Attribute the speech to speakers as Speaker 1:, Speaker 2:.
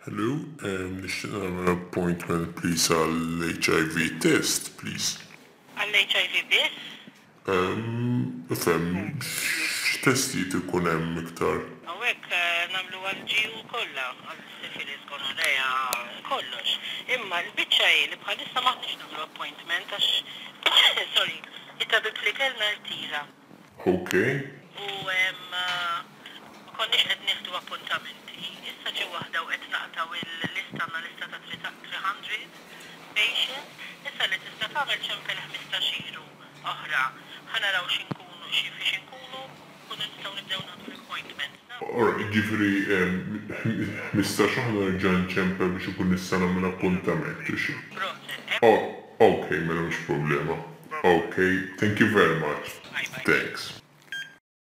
Speaker 1: Hello, nixtieq nagħmel appointment please għall-HIV test, please.
Speaker 2: Għall-HIV biss?
Speaker 1: Ifhem, x'testijiet ikun hemm iktar?
Speaker 2: Għawek namlu għal-ġiju kollha, għal-sifilis, gonorrea, kollox. Imma l-biċċa li bħalissa maħniex namlu appointment għax, sorry, jitabik li kellna l-tira.
Speaker 1: Okay.
Speaker 2: U ma konniex qed nieħdu appuntamenti. Issa ġew waħda u qed naqtaw il-lista għandna lista ta' 300 patients. Issa li tista' tagħmel ċempel 15 oħra. Ħanaraw x'inkunu fiex inkunu u nistgħu nibdew nagħtu l-appointment.
Speaker 1: Ġifieri 15 oħra nerġa' nċempel biex ikun nista' nagħmel appuntament u xi. Okay, mela mhux problema. Okay, thank you very much.
Speaker 2: Bye bye.
Speaker 1: Thanks.